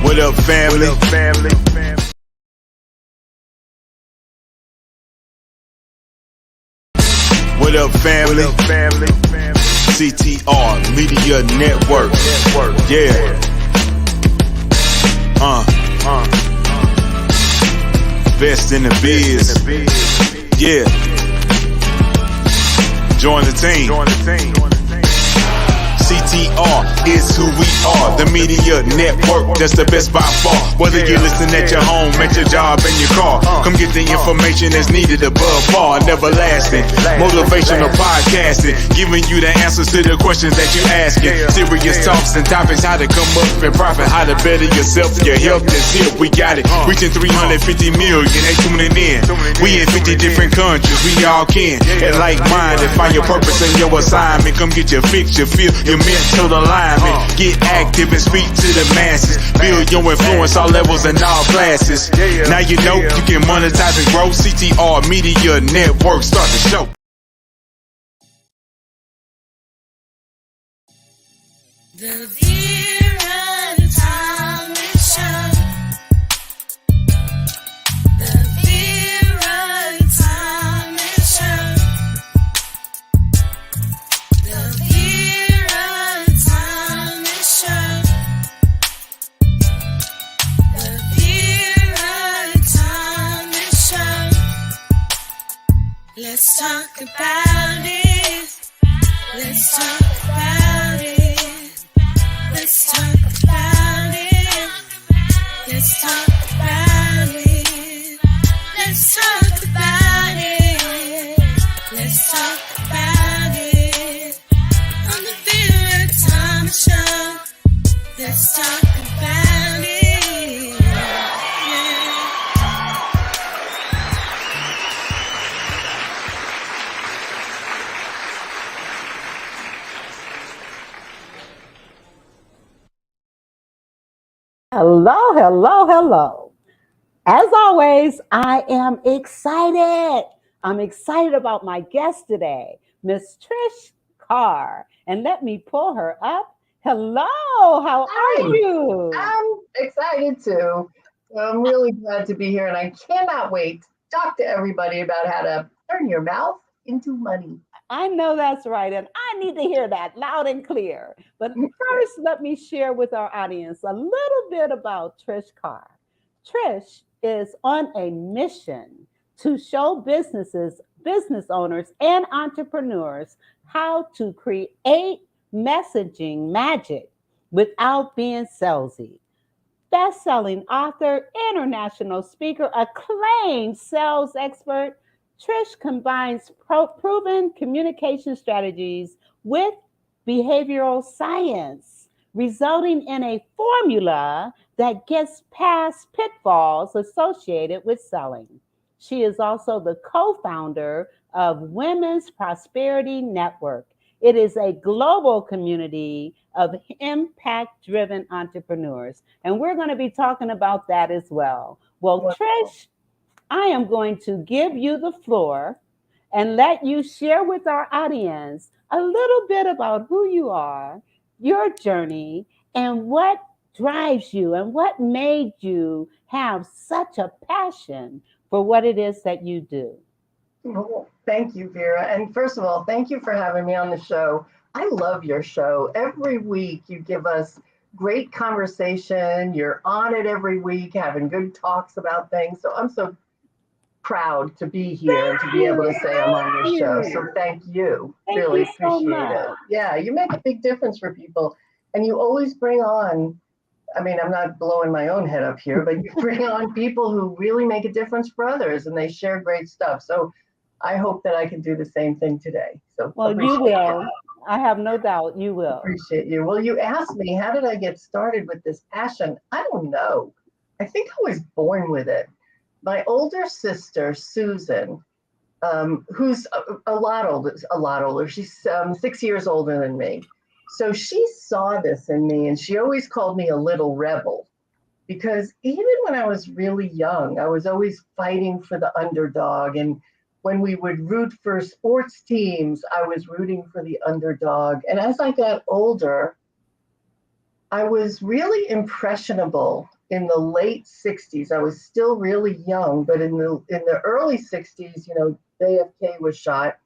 What up, family? What up, family? CTR Media Network. Yeah. Best in the biz. Yeah. Join the team. CTR is who we are, the media network, that's the best by far. Whether you listen at your home, at your job, in your car, come get the information that's needed above par. Never lasting, motivational podcasting, giving you the answers to the questions that you asking. Serious talks and topics, how to come up and profit, how to better yourself, your health is here, we got it. Reaching 350 million, they tuning in. We in 50 different countries, we all can. And like minded, find your purpose and your assignment. Come get your fix, your feel, your mental alignment. Get active and speak to the masses. Build your influence all levels and all classes. Now you know you can monetize and grow. CTR Media Network, start the show. The Vera Tommy Show. The Vera Tommy Show. The Vera Tommy Show. The Vera Tommy Show. Let's talk about it. Let's talk about it. Let's talk about it. Let's talk about it. Let's talk about it. Let's talk about it. On the Vera Tommy Show. Let's talk about it. Yeah. Hello, hello, hello. As always, I am excited. I'm excited about my guest today, Miss Trish Carr. And let me pull her up. Hello, how are you? I'm excited too. I'm really glad to be here, and I cannot wait to talk to everybody about how to turn your mouth into money. I know that's right, and I need to hear that loud and clear. But first, let me share with our audience a little bit about Trish Carr. Trish is on a mission to show business owners, and entrepreneurs how to create messaging magic without being salesy. Best-selling author, international speaker, acclaimed sales expert, Trish combines proven communication strategies with behavioral science, resulting in a formula that gets past pitfalls associated with selling. She is also the co-founder of Women's Prosperity Network. It is a global community of impact-driven entrepreneurs, and we're going to be talking about that as well. Well, Trish, I am going to give you the floor and let you share with our audience a little bit about who you are, your journey, and what drives you and what made you have such a passion for what it is that you do. Well, thank you, Vera. And first of all, thank you for having me on the show. I love your show. Every week you give us great conversation. You're on it every week, having good talks about things. So I'm so proud to be here and to be able to say I'm on your show. So thank you. Really appreciate it. Yeah, you make a big difference for people. And you always bring on, I mean, I'm not blowing my own head up here, but you bring on people who really make a difference for others, and they share great stuff. So I hope that I can do the same thing today. So well, you will. I have no doubt you will. Appreciate you. Well, you asked me, how did I get started with this passion? I don't know. I think I was born with it. My older sister, Susan, who's a lot older. She's 6 years older than me. So she saw this in me, and she always called me a little rebel, because even when I was really young, I was always fighting for the underdog. And when we would root for sports teams, I was rooting for the underdog. And as I got older, I was really impressionable in the late 60s. I was still really young, but in the early 60s, JFK was shot,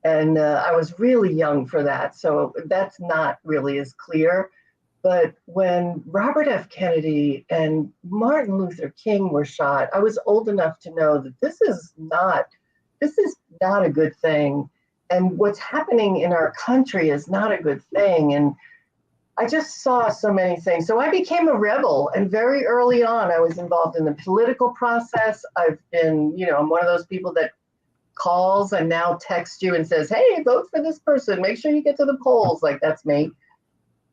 and I was really young for that. So that's not really as clear. But when Robert F. Kennedy and Martin Luther King were shot, I was old enough to know that this is not a good thing. And what's happening in our country is not a good thing. And I just saw so many things. So I became a rebel. And very early on, I was involved in the political process. I've been, I'm one of those people that calls and now texts you and says, hey, vote for this person. Make sure you get to the polls. Like, that's me.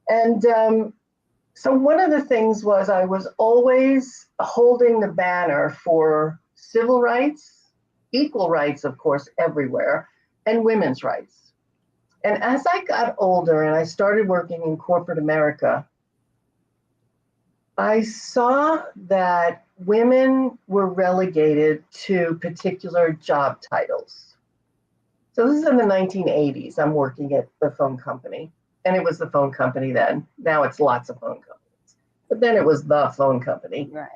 And so one of the things was I was always holding the banner for civil rights, equal rights, of course, everywhere, and women's rights. And as I got older and I started working in corporate America, I saw that women were relegated to particular job titles. So this is in the 1980s. I'm working at the phone company. And it was the phone company then. Now it's lots of phone companies. But then it was the phone company. Right.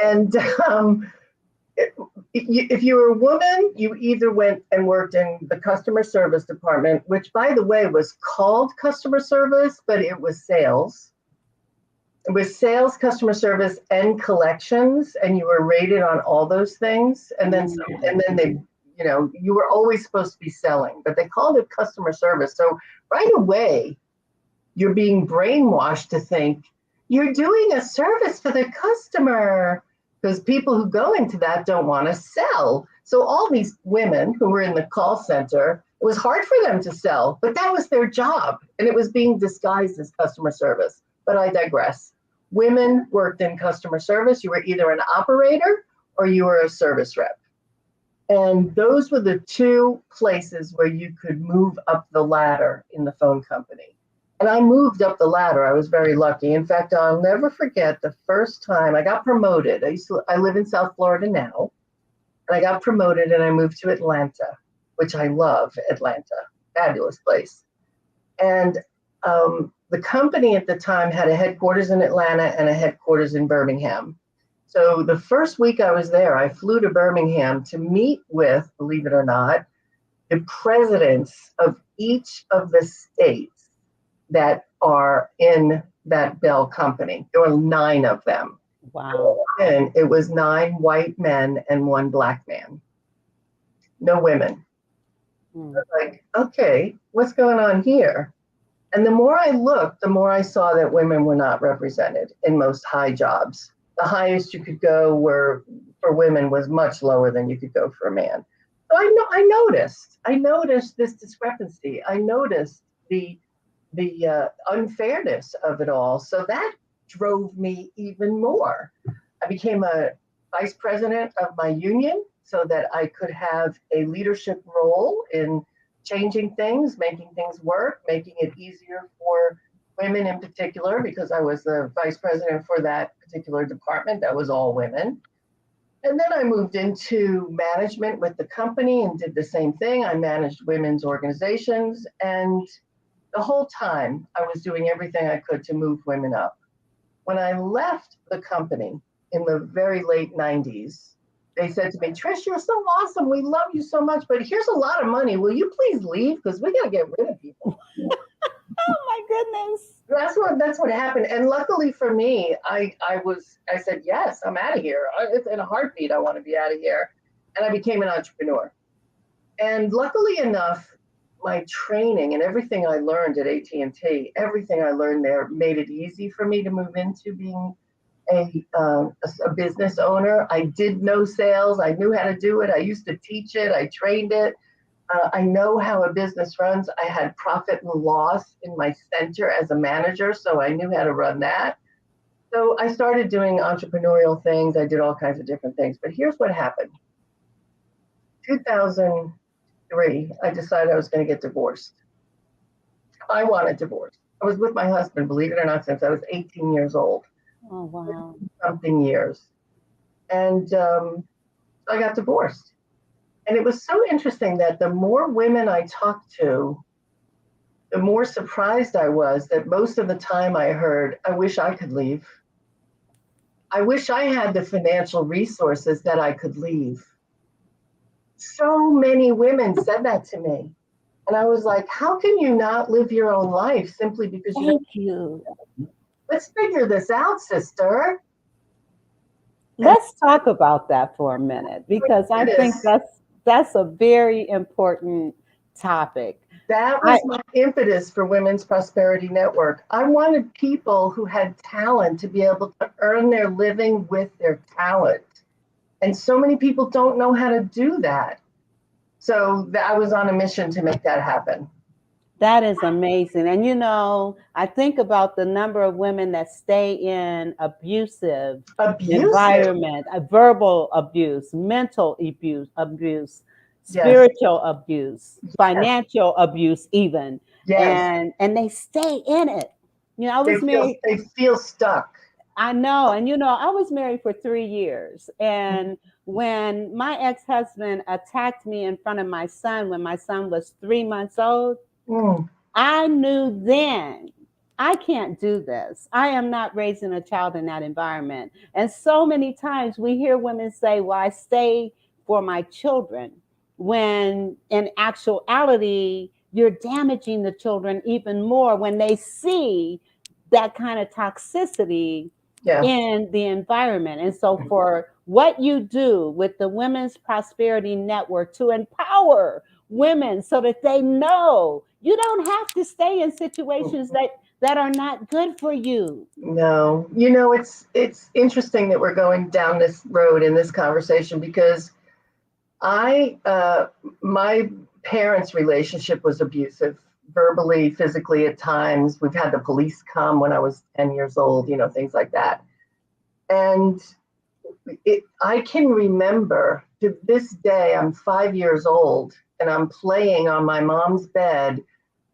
And if you were a woman, you either went and worked in the customer service department, which, by the way, was called customer service, but it was sales. It was sales, customer service, and collections, and you were rated on all those things. And then they, you were always supposed to be selling, but they called it customer service. So right away, you're being brainwashed to think you're doing a service for the customer, because people who go into that don't want to sell. So all these women who were in the call center, it was hard for them to sell, but that was their job. And it was being disguised as customer service. But I digress. Women worked in customer service. You were either an operator or you were a service rep. And those were the two places where you could move up the ladder in the phone company. And I moved up the ladder. I was very lucky. In fact, I'll never forget the first time I got promoted. I live in South Florida now. And I got promoted and I moved to Atlanta, which I love Atlanta. Fabulous place. And the company at the time had a headquarters in Atlanta and a headquarters in Birmingham. So the first week I was there, I flew to Birmingham to meet with, believe it or not, the presidents of each of the states that are in that Bell company. There were 9 of them. Wow. And it was 9 white men and 1 black man. No women. I was like, okay, what's going on here? And the more I looked, the more I saw that women were not represented in most high jobs. The highest you could go for women was much lower than you could go for a man. So I noticed this discrepancy. I noticed the unfairness of it all. So that drove me even more. I became a vice president of my union so that I could have a leadership role in changing things, making things work, making it easier for women in particular, because I was the vice president for that particular department that was all women. And then I moved into management with the company and did the same thing. I managed women's organizations, and the whole time I was doing everything I could to move women up. When I left the company in the very late 90s, they said to me, Trish, you're so awesome. We love you so much, but here's a lot of money. Will you please leave? Because we got to get rid of people. Oh my goodness. That's what happened. And luckily for me, I said, yes, I'm out of here. It's in a heartbeat. I want to be out of here. And I became an entrepreneur. And luckily enough, my training and everything I learned at AT&T, everything I learned there made it easy for me to move into being a business owner. I did know sales. I knew how to do it. I used to teach it. I trained it. I know how a business runs. I had profit and loss in my center as a manager, so I knew how to run that. So I started doing entrepreneurial things. I did all kinds of different things. But here's what happened. 2003, I decided I was going to get divorced. I wanted divorce. I was with my husband, believe it or not, since I was 18 years old. Oh, wow. Something years. And I got divorced. And it was so interesting that the more women I talked to, the more surprised I was that most of the time I heard, I wish I could leave. I wish I had the financial resources that I could leave. So many women said that to me. And I was like, how can you not live your own life simply because you don't? Thank you. Let's figure this out, sister. Let's talk about that for a minute, because I think that's a very important topic. That was my impetus for Women's Prosperity Network. I wanted people who had talent to be able to earn their living with their talent. And so many people don't know how to do that. So I was on a mission to make that happen. That is amazing. And I think about the number of women that stay in abusive environment, verbal abuse, mental abuse, spiritual abuse, financial abuse even. And they stay in it. I was married. They feel stuck. I know. And I was married for 3 years. And when my ex-husband attacked me in front of my son when my son was 3 months old, I knew then, I can't do this. I am not raising a child in that environment. And so many times we hear women say, well, I stay for my children, when in actuality, you're damaging the children even more when they see that kind of toxicity in the environment. And so for what you do with the Women's Prosperity Network to empower women so that they know you don't have to stay in situations that are not good for you. No, it's interesting that we're going down this road in this conversation, because my parents' relationship was abusive, verbally, physically at times. We've had the police come when I was 10 years old, things like that. And I can remember to this day, I'm 5 years old, and I'm playing on my mom's bed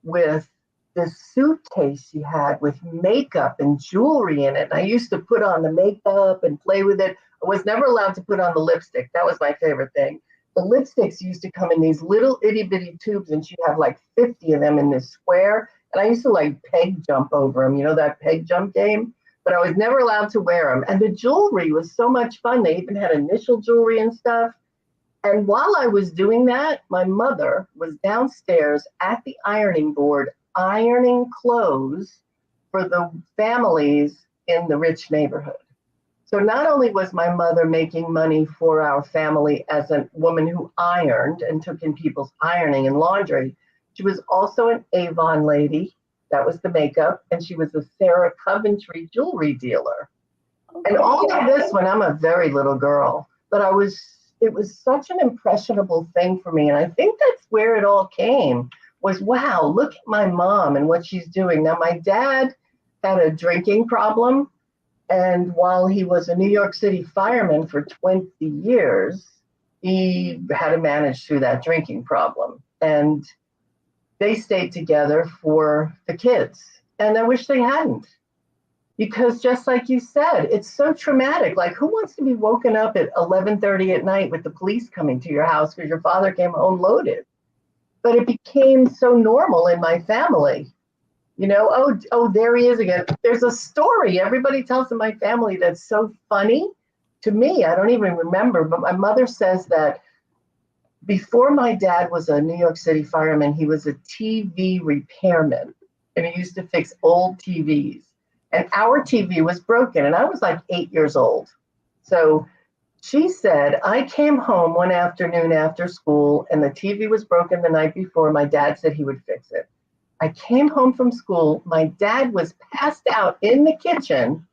with this suitcase she had with makeup and jewelry in it. And I used to put on the makeup and play with it. I was never allowed to put on the lipstick. That was my favorite thing. The lipsticks used to come in these little itty bitty tubes, and she'd have like 50 of them in this square. And I used to like peg jump over them, that peg jump game, but I was never allowed to wear them. And the jewelry was so much fun. They even had initial jewelry and stuff. And while I was doing that, my mother was downstairs at the ironing board, ironing clothes for the families in the rich neighborhood. So not only was my mother making money for our family as a woman who ironed and took in people's ironing and laundry, she was also an Avon lady. That was the makeup. And she was a Sarah Coventry jewelry dealer. Okay. And all of this when I'm a very little girl. But it was such an impressionable thing for me. And I think that's where it all came, was, wow, look at my mom and what she's doing. Now, my dad had a drinking problem. And while he was a New York City fireman for 20 years, he had to manage through that drinking problem. And they stayed together for the kids. And I wish they hadn't. Because just like you said, it's so traumatic. Like, who wants to be woken up at 11:30 at night with the police coming to your house because your father came home loaded? But it became so normal in my family. Oh, there he is again. There's a story everybody tells in my family that's so funny to me. I don't even remember, but my mother says that before my dad was a New York City fireman, he was a TV repairman, and he used to fix old TVs. And our TV was broken, and I was like 8 years old. So she said, I came home one afternoon after school, and the TV was broken the night before. My dad said he would fix it. I came home from school. My dad was passed out in the kitchen,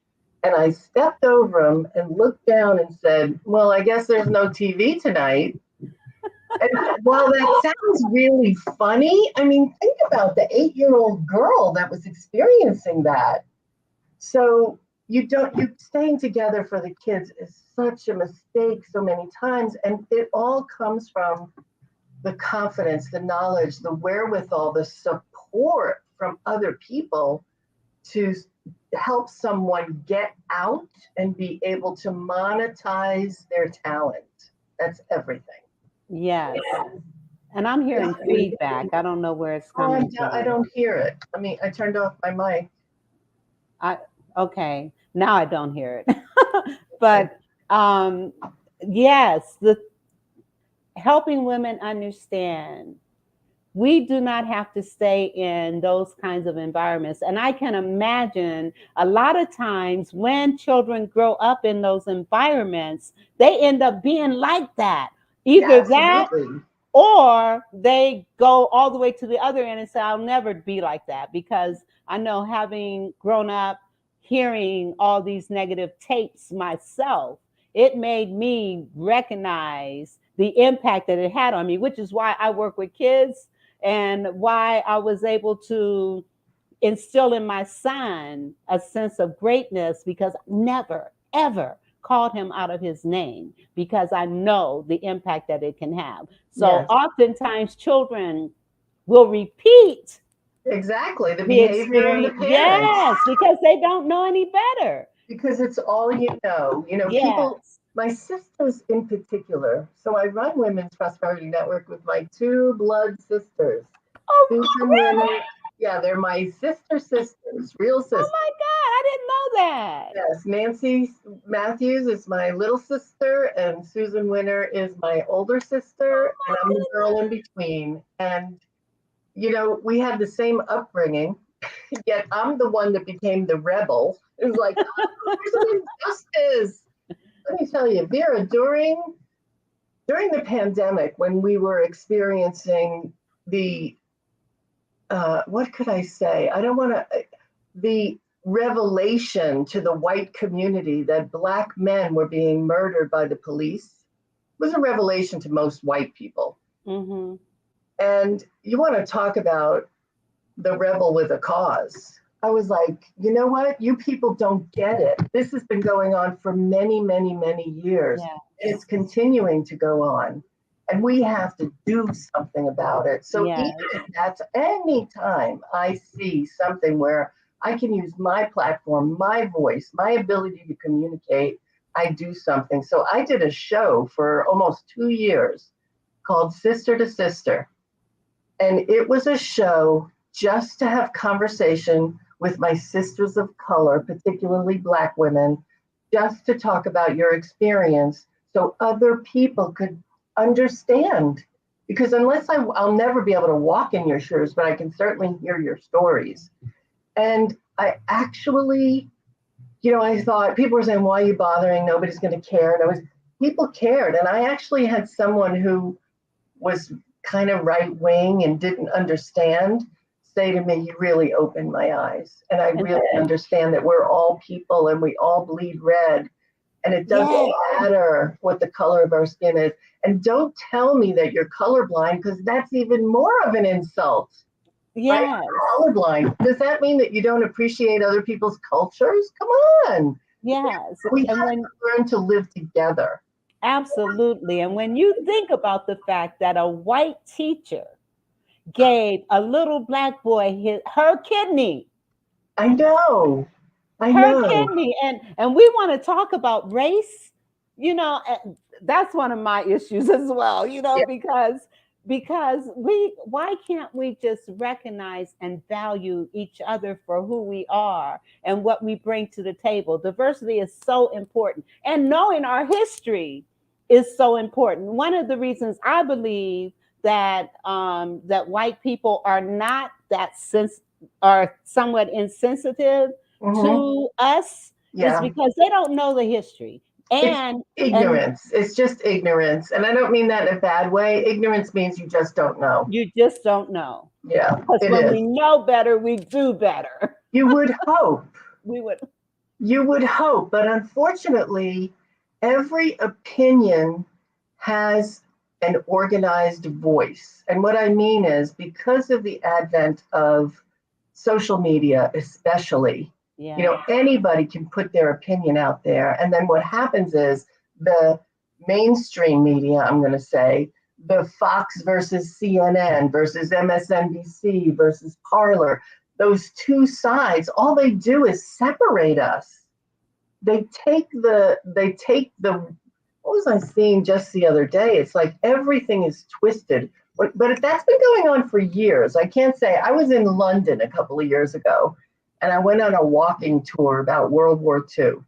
and I stepped over him and looked down and said, well, I guess there's no TV tonight. And while that sounds really funny, I mean, think about the 8-year-old girl that was experiencing that. So you staying together for the kids is such a mistake so many times. And it all comes from the confidence, the knowledge, the wherewithal, the support from other people to help someone get out and be able to monetize their talent. That's everything. Yes. And I'm hearing feedback. I don't know where it's coming from. I don't hear it. I mean, I turned off my mic. Okay. Now I don't hear it. But yes, the helping women understand we do not have to stay in those kinds of environments. And I can imagine a lot of times when children grow up in those environments, they end up being like that. Either that Absolutely. or they go all the way to the other end and say, I'll never be like that. Because I know, having grown up hearing all these negative tapes myself, it made me recognize the impact that it had on me, which is why I work with kids and why I was able to instill in my son a sense of greatness, because I never, ever called him out of his name, because I know the impact that it can have. So Yes. oftentimes children will repeat Exactly. The the behavior of the experience. parents. Yes, because they don't know any better. Because it's all you know. You know, people, Yes. my sisters in particular. So I run Women's Prosperity Network with my two blood sisters, Oh, Susan Winter. really? Yeah, they're my sisters, real Oh sisters. my God, I didn't know that. Yes, Nancy Matthews is my little sister, and Susan Winter is my older sister, and I'm the girl in between. And, you know, we had the same upbringing, yet I'm the one that became the rebel. It was like, oh, there's some injustice. Let me tell you, Vera, during the pandemic, when we were experiencing the what could I say? I don't want to the revelation to the white community that Black men were being murdered by the police was a revelation to most white people. Mm-hmm. And you want to talk about the rebel with a cause. I was like, you know what? You people don't get it. This has been going on for many, many, many years. Yeah. And it's continuing to go on. And we have to do something about it. So Yes. even if that's any time I see something where I can use my platform, my voice, my ability to communicate, I do something. So I did a show for almost 2 years called Sister to Sister. And it was a show just to have conversation with my sisters of color, particularly Black women, just to talk about your experience so other people could understand. Because I'll never be able to walk in your shoes, but I can certainly hear your stories. And I actually, you know, I thought people were saying, why are you bothering? Nobody's going to care. And people cared. And I actually had someone who was kind of right wing and didn't understand say to me, you really opened my eyes. And I really understand that we're all people and we all bleed red. And it doesn't matter what the color of our skin is. And don't tell me that you're colorblind, because that's even more of an insult. Yes. Right? Colorblind. Does that mean that you don't appreciate other people's cultures? Come on. Yes. We And have when to learn to live together. absolutely. And when you think about the fact that a white teacher gave a little Black boy her kidney, I know. I her know. kidney, and we want to talk about race, you know, that's one of my issues as well, you know, Yeah. because why can't we just recognize and value each other for who we are and what we bring to the table? Diversity is so important, and knowing our history is so important. One of the reasons I believe that that white people are not that are somewhat insensitive Mhm. to us is Yeah. because they don't know the history. It's And ignorance. It's just ignorance. And I don't mean that in a bad way. Ignorance means you just don't know. you just don't know. Yeah, Because it when is. we know better, we do better. You would hope. We would. You would hope. But unfortunately, every opinion has an organized voice. And what I mean is, because of the advent of social media, especially, you know, Yeah. anybody can put their opinion out there. And then what happens is the mainstream media, I'm going to say, the Fox versus CNN versus MSNBC versus Parler, those two sides, all they do is separate us. They take the what was I seeing just the other day? It's like everything is twisted. But that's been going on for years. I can't say. I was in London a couple of years ago, and I went on a walking tour about World War II.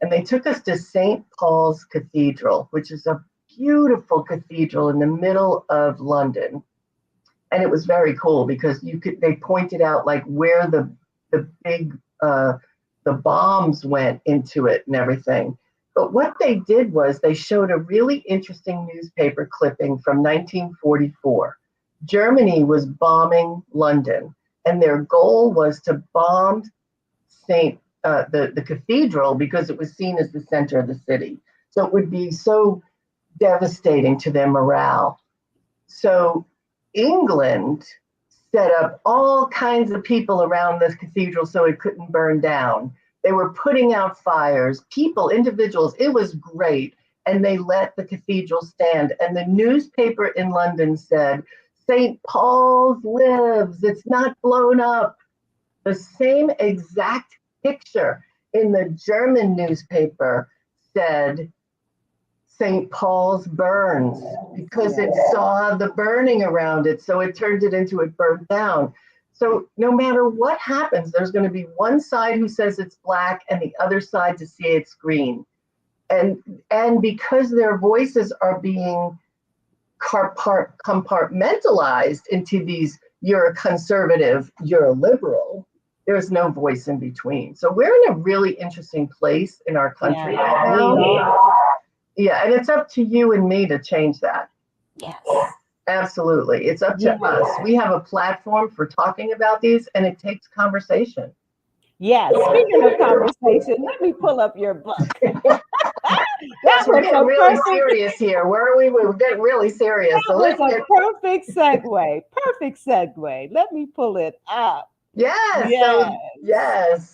And they took us to St. Paul's Cathedral, which is a beautiful cathedral in the middle of London. And it was very cool because they pointed out like where the big the bombs went into it and everything. But what they did was they showed a really interesting newspaper clipping from 1944. Germany was bombing London, and their goal was to bomb the cathedral because it was seen as the center of the city. So it would be so devastating to their morale. So England set up all kinds of people around this cathedral so it couldn't burn down. They were putting out fires, people, individuals. It was great. And they let the cathedral stand. And the newspaper in London said, St. Paul's lives, it's not blown up. The same exact picture in the German newspaper said, St. Paul's burns, because it saw the burning around it. So it turned it into it burned down. So no matter what happens, there's going to be one side who says it's black and the other side to say it's green. And because their voices are being compartmentalized into these, you're a conservative, you're a liberal, there's no voice in between. So we're in a really interesting place in our country right now. Yeah, and it's up to you and me to change that. Yes. Absolutely. It's up to us. We have a platform for talking about these, and it takes conversation. Yes. Speaking of conversation, let me pull up your book. Yes, we're getting really serious here. Where are we? We're getting really serious. That was a perfect segue. Perfect segue. Let me pull it up. Yes. Yes. So, yes.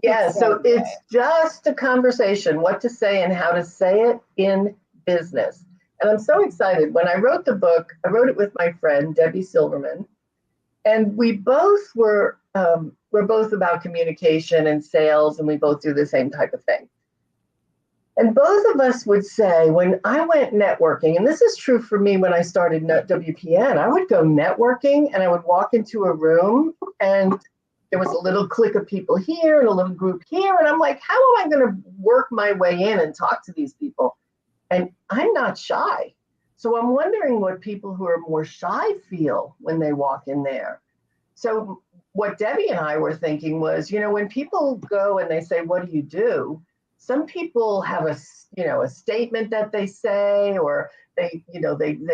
Yes. So it's just a conversation, what to say and how to say it in business. And I'm so excited. When I wrote the book, I wrote it with my friend, Debbie Silverman. And we're both about communication and sales, and we both do the same type of thing. And both of us would say, when I went networking, and this is true for me when I started WPN, I would go networking and I would walk into a room and there was a little clique of people here and a little group here. And I'm like, how am I going to work my way in and talk to these people? And I'm not shy. So I'm wondering what people who are more shy feel when they walk in there. So what Debbie and I were thinking was, when people go and they say, what do you do? Some people have a statement that they say, or they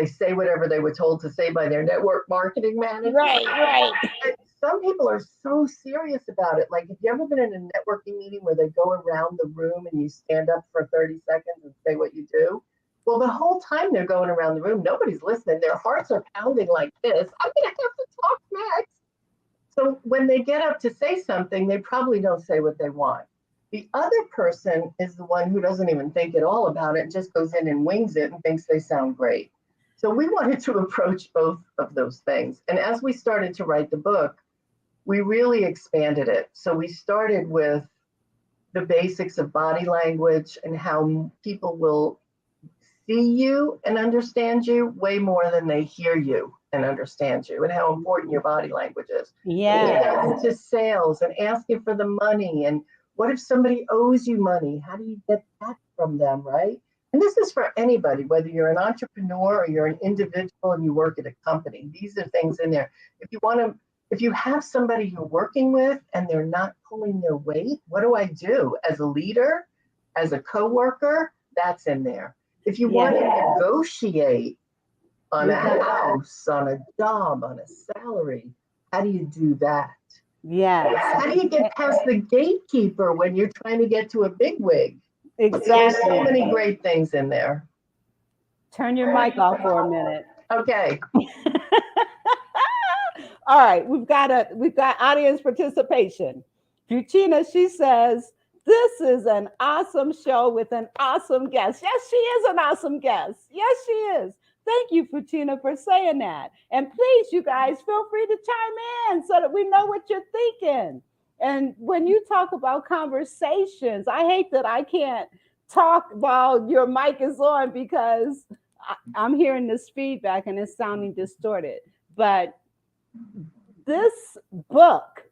say whatever they were told to say by their network marketing manager. Right. And some people are so serious about it. Like, have you ever been in a networking meeting where they go around the room and you stand up for 30 seconds and say what you do? Well, the whole time they're going around the room, nobody's listening. Their hearts are pounding like this. I'm going to have to talk next. So when they get up to say something, they probably don't say what they want. The other person is the one who doesn't even think at all about it and just goes in and wings it and thinks they sound great. So we wanted to approach both of those things. And as we started to write the book, we really expanded it. So we started with the basics of body language and how people will see you and understand you way more than they hear you and understand you, and how important your body language is. Yeah. Into sales and asking for the money, and what if somebody owes you money? How do you get that from them, right? And this is for anybody, whether you're an entrepreneur or you're an individual and you work at a company. These are things in there. If you have somebody you're working with and they're not pulling their weight, what do I do? As a leader, as a coworker, that's in there. If you want to negotiate on a house, on a job, on a salary, how do you do that? Yes. How do you get past the gatekeeper when you're trying to get to a bigwig? Exactly. There's so many great things in there. Turn your mic off for a minute. Okay. All right, we've got audience participation. Fucina, she says, this is an awesome show with an awesome guest. Yes, she is an awesome guest. Yes, she is. Thank you, Fucina, for saying that. And please, you guys, feel free to chime in so that we know what you're thinking. And when you talk about conversations, I hate that I can't talk while your mic is on because I'm hearing this feedback and it's sounding distorted. But this book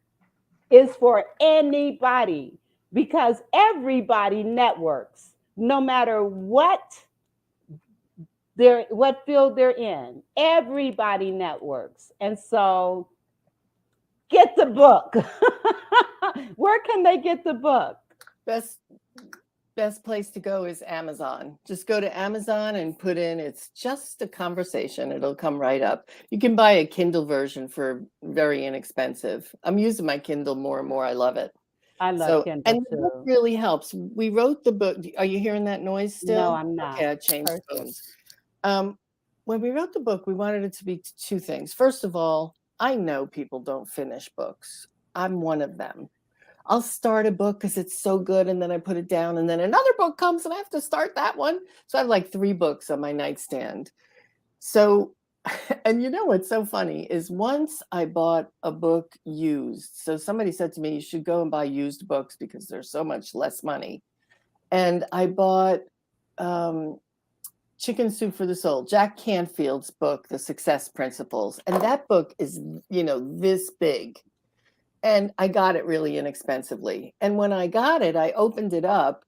is for anybody. because everybody networks, no matter what field they're in. Everybody networks. And so get the book. Where can they get the book? Best place to go is Amazon. Just go to Amazon and put in "It's Just a Conversation." It'll come right up. You can buy a Kindle version for very inexpensive. I'm using my Kindle more and more. I love it. I love Kindle and the book too. really helps. We wrote the book. Are you hearing that noise still? No, I'm not. Okay, I changed Perfect. phones. When we wrote the book, we wanted it to be two things. First of all, I know people don't finish books. I'm one of them. I'll start a book because it's so good, and then I put it down, and then another book comes and I have to start that one. So I have like 3 books on my nightstand. So, and you know what's so funny is once I bought a book used. So somebody said to me, you should go and buy used books because there's so much less money. And I bought Chicken Soup for the Soul, Jack Canfield's book, The Success Principles. And that book is, this big. And I got it really inexpensively. And when I got it, I opened it up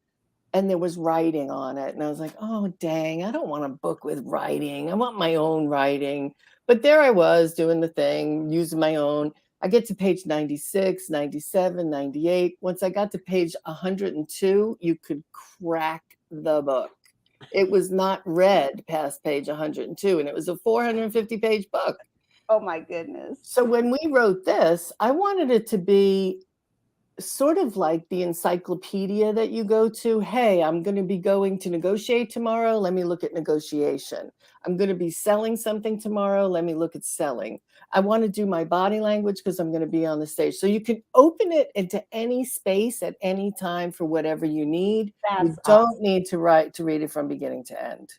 and there was writing on it. And I was like, oh, dang, I don't want a book with writing. I want my own writing. But there I was doing the thing, using my own. I get to page 96, 97, 98. Once I got to page 102, you could crack the book. It was not read past page 102, and it was a 450-page book. Oh my goodness. So when we wrote this, I wanted it to be sort of like the encyclopedia that you go to. Hey, I'm going to be going to negotiate tomorrow. Let me look at negotiation. I'm going to be selling something tomorrow. Let me look at selling. I want to do my body language because I'm going to be on the stage. So you can open it into any space at any time for whatever you need. You don't need to read it from beginning to end.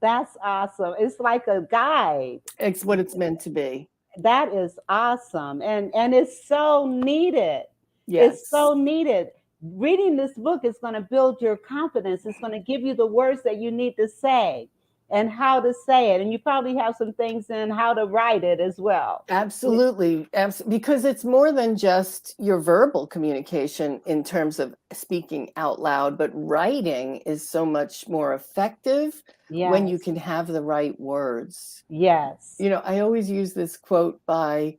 That's awesome. It's like a guide. It's what it's meant to be. That is awesome. And it's so needed. Yes. It's so needed. Reading this book is going to build your confidence. It's going to give you the words that you need to say and how to say it. And you probably have some things in how to write it as well. Absolutely. Because it's more than just your verbal communication in terms of speaking out loud, but writing is so much more effective when you can have the right words. Yes. I always use this quote by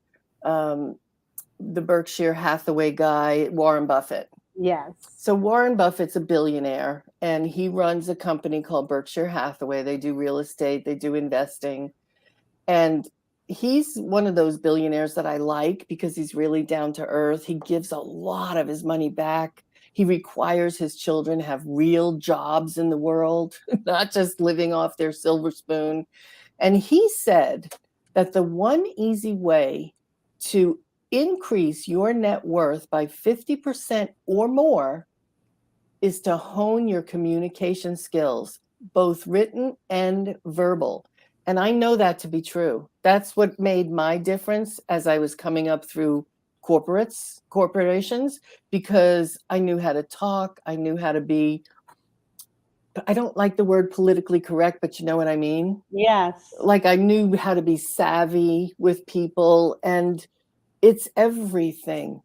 the Berkshire Hathaway guy, Warren Buffett. Yes. So Warren Buffett's a billionaire, and he runs a company called Berkshire Hathaway. They do real estate, they do investing. And he's one of those billionaires that I like because he's really down to earth. He gives a lot of his money back. He requires his children have real jobs in the world, not just living off their silver spoon. And he said that the one easy way to increase your net worth by 50% or more is to hone your communication skills, both written and verbal. And I know that to be true. That's what made my difference as I was coming up through corporations, because I knew how to talk. I knew how to be, I don't like the word politically correct, but you know what I mean? Yes. Like I knew how to be savvy with people, and it's everything.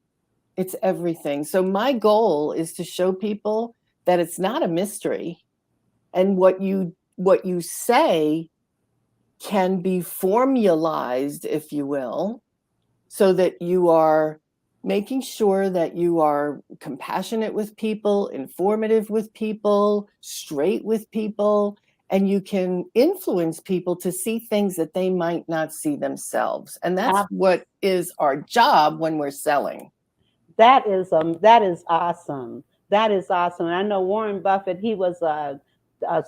It's everything. So my goal is to show people that it's not a mystery, and what you say can be formalized, if you will, so that you are making sure that you are compassionate with people, informative with people, straight with people, and you can influence people to see things that they might not see themselves. And that's what is our job when we're selling. That is awesome. That is awesome. And I know Warren Buffett, he was a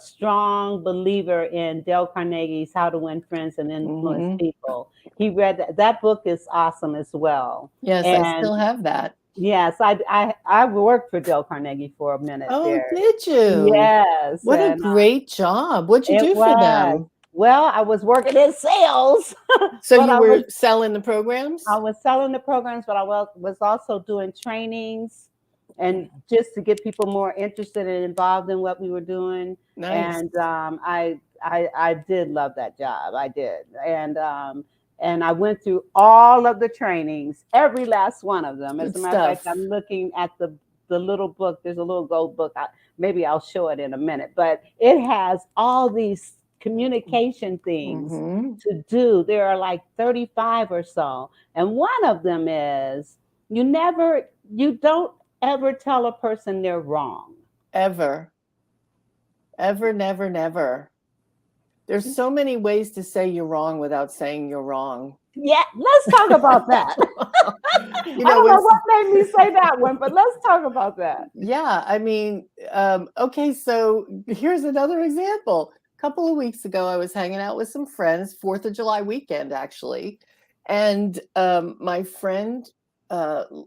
strong believer in Dale Carnegie's How to Win Friends and Influence People. He read that book is awesome as well. Yes, and I still have that. Yes, I worked for Dale Carnegie for a minute. Oh, there. Did you? Yes. What a great job. What'd you do for them? Well, I was working in sales. So you were selling the programs? I was selling the programs, but I was also doing trainings, and just to get people more interested and involved in what we were doing. Nice. And I did love that job. I did. And I went through all of the trainings, every last one of them. As a matter of fact, I'm looking at the the little book. There's a little gold book. Maybe I'll show it in a minute, but it has all these communication things Mhm. to do. There are like 35 or so. And one of them is you don't ever tell a person they're wrong. Ever, ever, never, never. There's so many ways to say you're wrong without saying you're wrong. Yeah, let's talk about that. You I know, don't know what made me say that one, but let's talk about that. yeah, I mean, okay, so here's another example. A couple of weeks ago, I was hanging out with some friends, 4th of July weekend, actually. And my friend,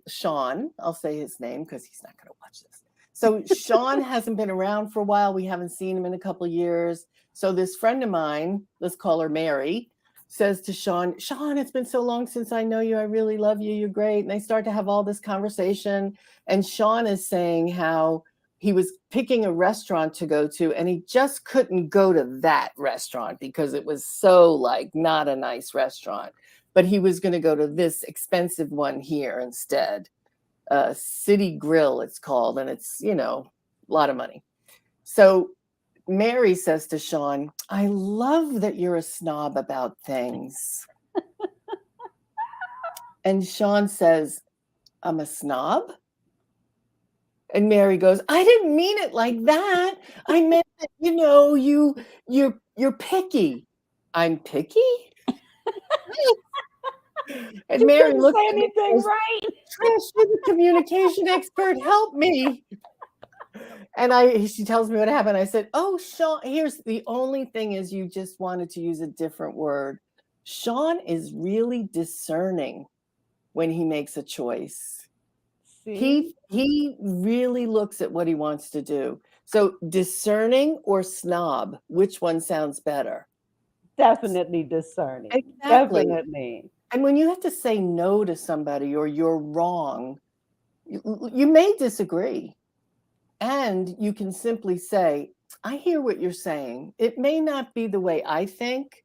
Sean, I'll say his name because he's not going to watch this. So Sean hasn't been around for a while. We haven't seen him in a couple of years. So this friend of mine, let's call her Mary, says to Sean, it's been so long since I know you. I really love you. You're great. And they start to have all this conversation. And Sean is saying how he was picking a restaurant to go to, and he just couldn't go to that restaurant because it was so like not a nice restaurant. But he was going to go to this expensive one here instead. City Grill, it's called, and it's, a lot of money. So Mary says to Sean, I love that you're a snob about things. And Sean says, I'm a snob? And Mary goes, I didn't mean it like that. I meant that, you're picky. I'm picky? And You Mary couldn't looks say at me anything and goes, right. Trish, you're the communication expert. Help me. And she tells me what happened. I said, oh, Sean, here's the only thing is you just wanted to use a different word. Sean is really discerning when he makes a choice. See? He really looks at what he wants to do. So discerning or snob, which one sounds better? Definitely discerning. Exactly. Definitely. And when you have to say no to somebody or you're wrong, you may disagree. And you can simply say, I hear what you're saying. It may not be the way I think.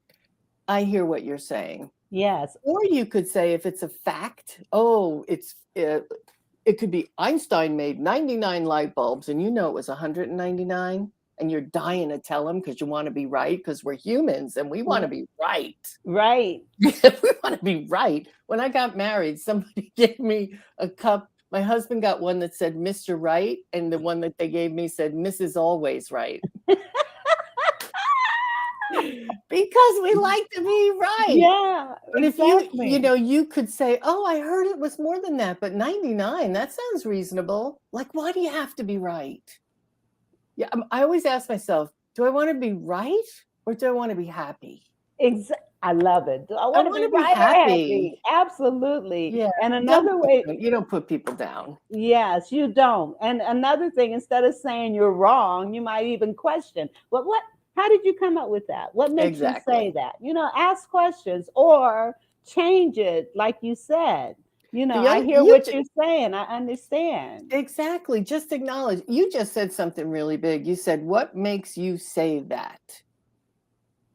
I hear what you're saying. Yes. Or you could say, if it's a fact, it could be Einstein made 99 light bulbs and it was 199 and you're dying to tell him because you want to be right because we're humans and we want to be right. Right. We want to be right. When I got married, somebody gave me a cup. My husband got one that said Mr. Right, and the one that they gave me said Mrs. Always Right. Because we like to be right. Yeah. But exactly. if you could say, oh, I heard it was more than that, but 99, that sounds reasonable. Like, why do you have to be right? Yeah, I always ask myself, do I want to be right or do I want to be happy? I love it. Do I want to be right or happy? Absolutely. Yeah. And another way, you don't put people down. yes, you don't. And another thing, instead of saying you're wrong, you might even question, well, how did you come up with that? What makes you say that? Ask questions or change it, like you said. I hear what you're saying. I understand. Exactly. Just acknowledge. You just said something really big. You said, what makes you say that?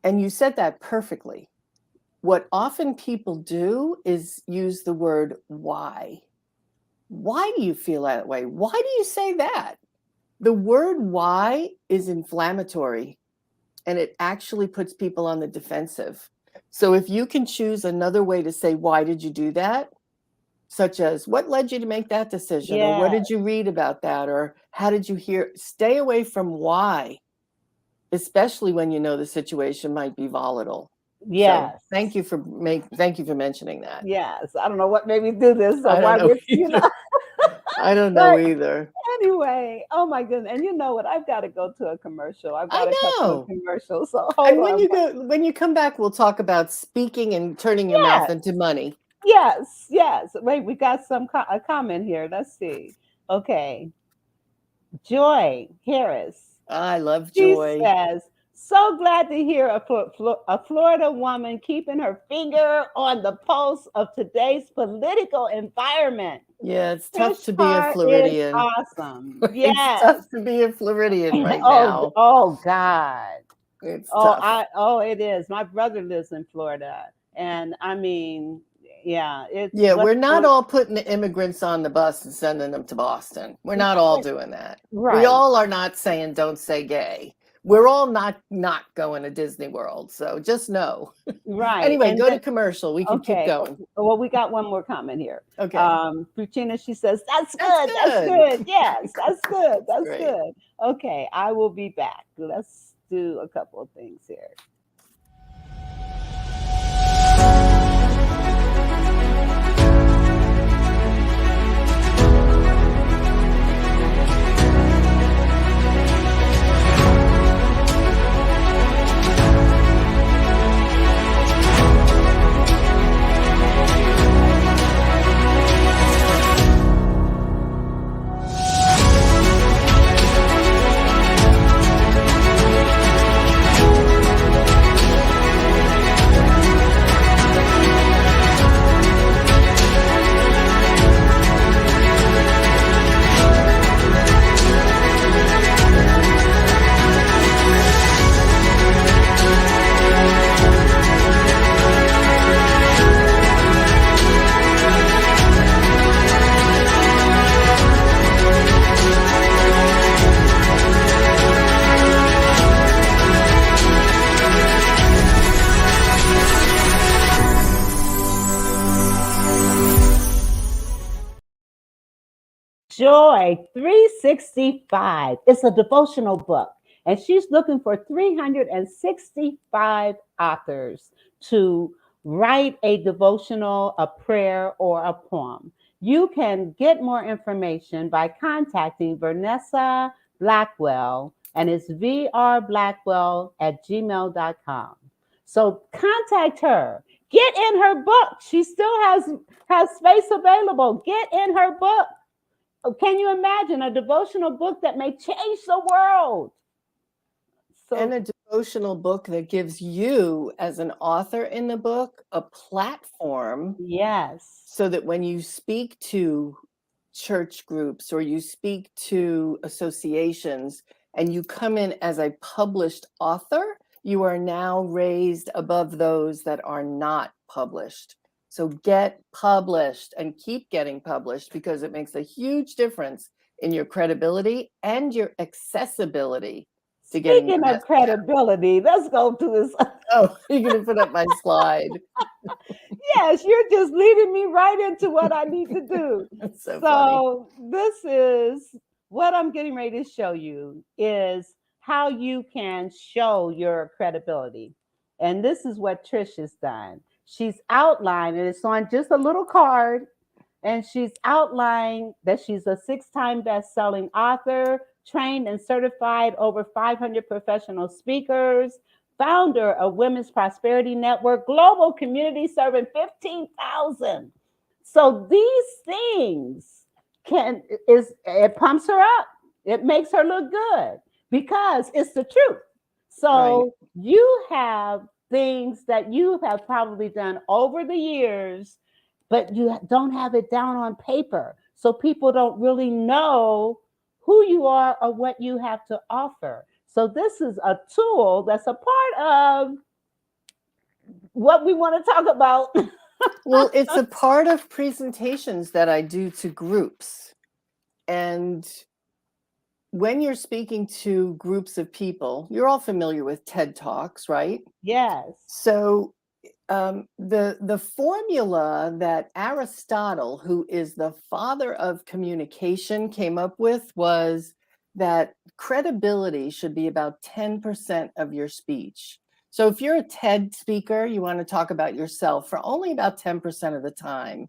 And you said that perfectly. What often people do is use the word why. Why do you feel that way? Why do you say that? The word why is inflammatory and it actually puts people on the defensive. So if you can choose another way to say, why did you do that? Such as, what led you to make that decision? Yeah. Or what did you read about that? Or how did you hear? Stay away from why, especially when the situation might be volatile. Yes. So thank you for mentioning that. Yes. I don't know what made me do this. So I don't know I don't know either. Anyway, oh my goodness. And you know what? I've got to go to a commercial. I've got to cut to a commercial. So when you come back, we'll talk about speaking and turning your mouth into money. Yes. Wait, we got a comment here. Let's see. Okay. Joy Harris. I love Joy. She says, so glad to hear a Florida woman keeping her finger on the pulse of today's political environment. Yeah, it's tough to be a Floridian. Awesome. Yes. It's tough to be a Floridian right now. Oh God. It's tough. It is. My brother lives in Florida. And I mean, Yeah, it's Yeah, what we're not all putting the immigrants on the bus and sending them to Boston. We're not all doing that. We right. all are not saying don't say gay. We're all not going to Disney World. So just know. Right. Anyway, And go to then, commercial. We can keep okay. going. Well, we got one more comment here. Okay. Butina, she says, that's That's good. That's good. good. Yes, that's good. That's Great. good. Okay, I will be back. Let's do a couple of things here. Joy 365. It's a devotional book, and she's looking for 365 authors to write a devotional, a prayer, or a poem. You can get more information by contacting Vanessa Blackwell, and it's vrblackwell@gmail.com. So contact her. Get in her book. She still has space available. Get in her book. Can you imagine a devotional book that may change the world? And a devotional book that gives you, as an author in the book, a platform. Yes. So that when you speak to church groups or you speak to associations and you come in as a published author, you are now raised above those that are not published. So get published and keep getting published, because it makes a huge difference in your credibility and your accessibility to getting. Speaking of credibility, let's go to this. Oh, you're going to put up my slide. Yes, you're just leading me right into what I need to do. That's so funny. This is what I'm getting ready to show you, is how you can show your credibility. And this is what Trish has done. She's outlined, and it's on just a little card, and she's outlined that she's a 6-time best-selling author, trained and certified over 500 professional speakers, founder of Women's Prosperity Network, global community serving 15,000. So these things it pumps her up. It makes her look good because it's the truth. So Right. You have things that you have probably done over the years, but you don't have it down on paper. So people don't really know who you are or what you have to offer. So this is a tool that's a part of what we want to talk about. Well, it's a part of presentations that I do to groups. And when you're speaking to groups of people, you're all familiar with TED Talks, right? Yes. So the formula that Aristotle, who is the father of communication, came up with was that credibility should be about 10% of your speech. So if you're a TED speaker, you want to talk about yourself for only about 10% of the time.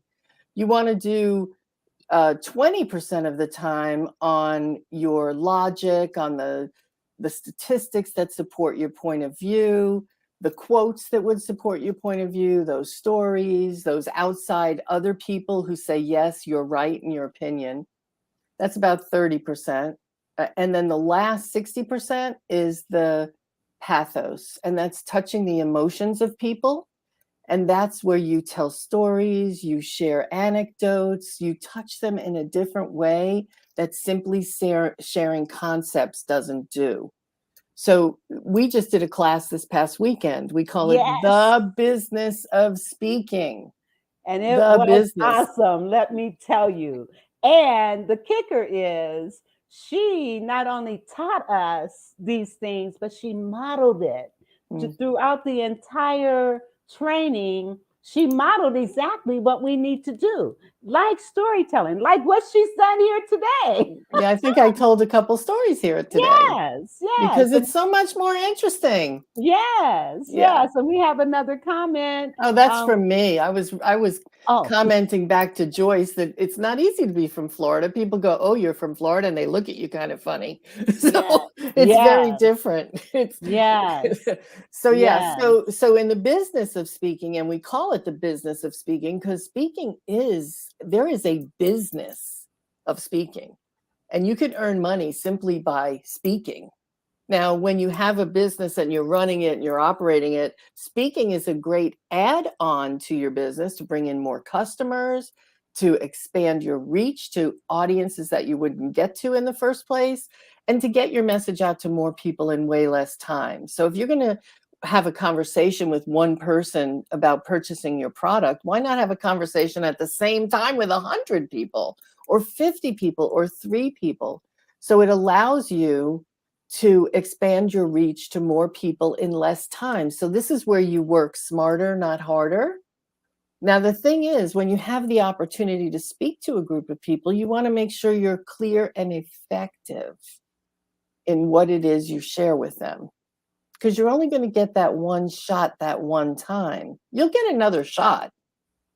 You want to do 20% of the time on your logic, on the statistics that support your point of view, the quotes that would support your point of view, those stories, those outside other people who say, yes, you're right in your opinion. That's about 30%. And then the last 60% is the pathos, and that's touching the emotions of people. And that's where you tell stories, you share anecdotes, you touch them in a different way that simply sharing concepts doesn't do. So we just did a class this past weekend. We call it The Business of Speaking. And it The was business. awesome, let me tell you. And the kicker is she not only taught us these things, but she modeled it Mm. throughout the entire training. She modeled exactly what we need to do, like storytelling, like what she's done here today. Yeah, I think I told a couple stories here today Yes, yes. because it's so much more interesting. Yes, Yeah. yes. And we have another comment. Oh, that's from me. I was Oh, commenting back to Joyce that it's not easy to be from Florida. People go, "Oh, you're from Florida," and they look at you kind of funny. yes, So it's very yes, different. It's yes, so yeah. yes. So in the business of speaking, and we call it the business of speaking because there is a business of speaking, and you can earn money simply by speaking. Now, when you have a business and you're running it and you're operating it, speaking is a great add on to your business to bring in more customers, to expand your reach to audiences that you wouldn't get to in the first place, and to get your message out to more people in way less time. So, if you're going to have a conversation with one person about purchasing your product, why not have a conversation at the same time with 100 people or 50 people or 3 people? So, it allows you to expand your reach to more people in less time. So this is where you work smarter, not harder. Now, the thing is, when you have the opportunity to speak to a group of people, you want to make sure you're clear and effective in what it is you share with them. Because you're only going to get that one shot that one time. You'll get another shot,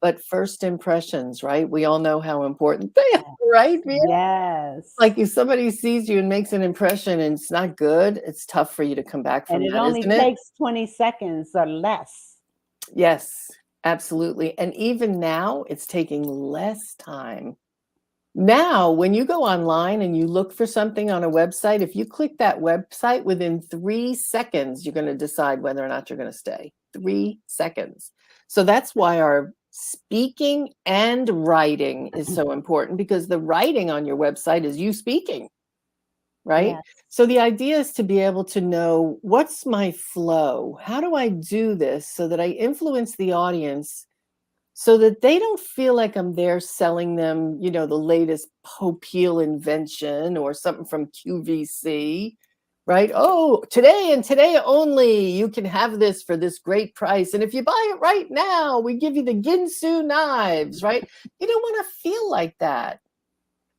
but first impressions, right? We all know how important they are, right? Yes. Like if somebody sees you and makes an impression and it's not good, it's tough for you to come back And from it that, only isn't it? takes 20 seconds or less. Yes, absolutely. And even now, it's taking less time. Now, when you go online and you look for something on a website, if you click that website within 3 seconds, you're going to decide whether or not you're going to stay. 3 seconds. So that's why our speaking and writing is so important because the writing on your website is you speaking. Right? Yes. So the idea is to be able to know what's my flow? How do I do this so that I influence the audience so that they don't feel like I'm there selling them, the latest Popeil invention or something from QVC, right? Oh, today and today only, you can have this for this great price. And if you buy it right now, we give you the Ginsu knives, right? You don't want to feel like that,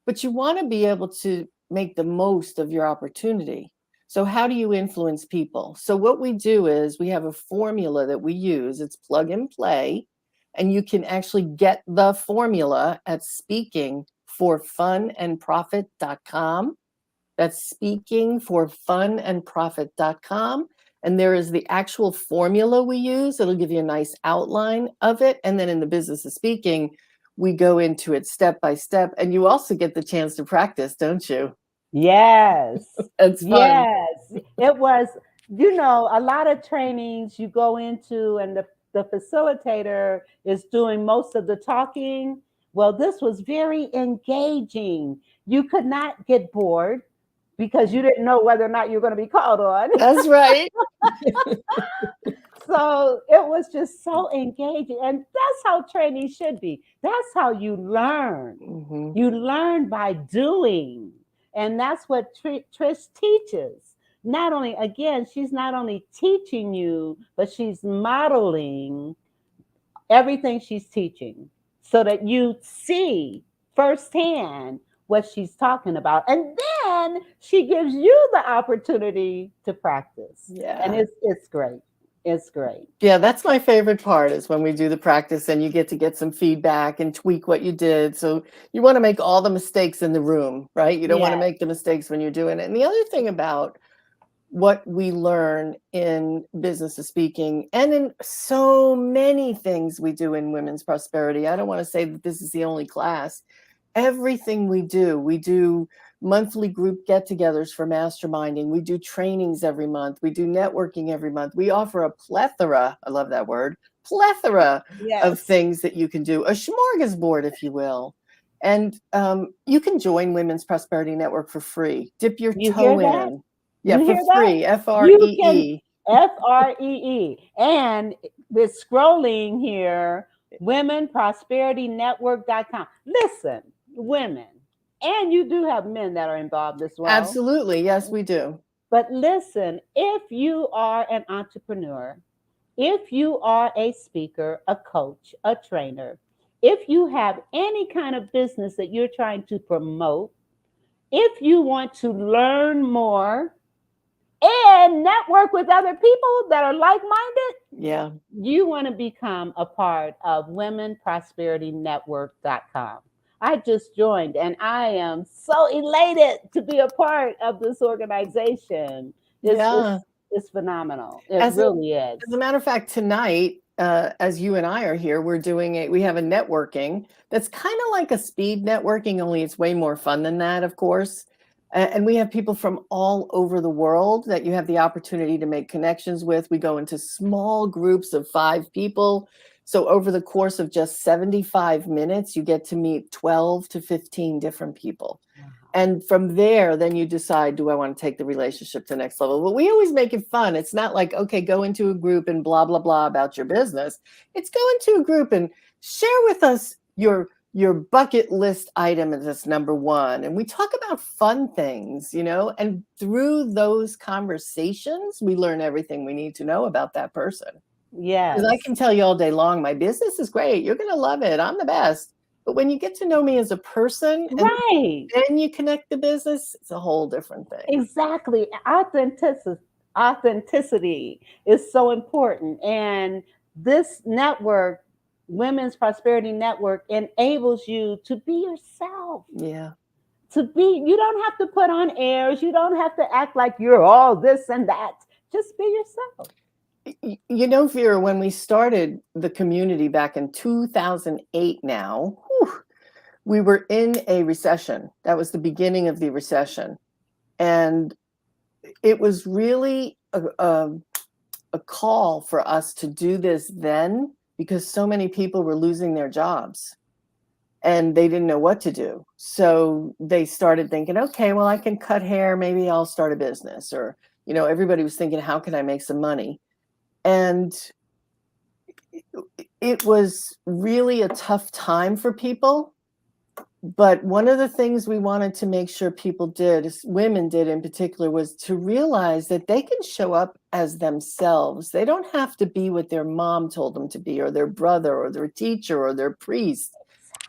but you want to be able to make the most of your opportunity. So how do you influence people? So what we do is we have a formula that we use. It's plug and play. And you can actually get the formula at speakingforfunandprofit.com. That's speakingforfunandprofit.com. And there is the actual formula we use. It'll give you a nice outline of it. And then in the business of speaking, we go into it step by step. And you also get the chance to practice, don't you? Yes. It's fun. Yes. It was, a lot of trainings you go into and the facilitator is doing most of the talking. Well, this was very engaging. You could not get bored because you didn't know whether or not you're going to be called on. That's right. So it was just so engaging. And that's how training should be. That's how you learn. Mm-hmm. You learn by doing. And that's what Trish teaches. Not only, again, she's not only teaching you, but she's modeling everything she's teaching so that you see firsthand what she's talking about. And then she gives you the opportunity to practice. Yeah. And it's great. It's great. Yeah, that's my favorite part is when we do the practice and you get some feedback and tweak what you did. So you want to make all the mistakes in the room, right? You don't want to make the mistakes when you're doing it. And the other thing about what we learn in business of speaking and in so many things we do in women's prosperity, I don't want to say that this is the only class. Everything we do monthly group get-togethers for masterminding. We do trainings every month. We do networking every month. We offer a plethora, I love that word, plethora of things that you can do, a smorgasbord, if you will. And you can join Women's Prosperity Network for free. Dip your toe in. Yeah, for free, F-R-E-E. F-R-E-E. And with scrolling here, womenprosperitynetwork.com. Listen, women, and you do have men that are involved as well. Absolutely. Yes, we do. But listen, if you are an entrepreneur, if you are a speaker, a coach, a trainer, if you have any kind of business that you're trying to promote, if you want to learn more and network with other people that are like-minded, Yeah. you want to become a part of womenprosperitynetwork.com. I just joined and I am so elated to be a part of this organization. It's phenomenal. It really is. As a matter of fact, tonight, as you and I are here, we have a networking that's kind of like a speed networking, only it's way more fun than that, of course. And we have people from all over the world that you have the opportunity to make connections with. We go into small groups of 5 people. So over the course of just 75 minutes, you get to meet 12 to 15 different people. And from there, then you decide, do I want to take the relationship to the next level? But we always make it fun. It's not like, okay, go into a group and blah, blah, blah about your business. It's go into a group and share with us your bucket list item that's number 1. And we talk about fun things, and through those conversations, we learn everything we need to know about that person. Yes. Because I can tell you all day long, my business is great. You're going to love it. I'm the best. But when you get to know me as a person, right, and you connect the business, it's a whole different thing. Exactly. Authenticity is so important. And this network, Women's Prosperity Network, enables you to be yourself. Yeah. You don't have to put on airs. You don't have to act like you're all this and that. Just be yourself. Vera, when we started the community back in 2008 now, we were in a recession. That was the beginning of the recession. And it was really a call for us to do this then, because so many people were losing their jobs and they didn't know what to do. So they started thinking, okay, well, I can cut hair. Maybe I'll start a business. Or, everybody was thinking, how can I make some money? And it was really a tough time for people. But one of the things we wanted to make sure people did, women did in particular, was to realize that they can show up as themselves. They don't have to be what their mom told them to be, or their brother, or their teacher, or their priest.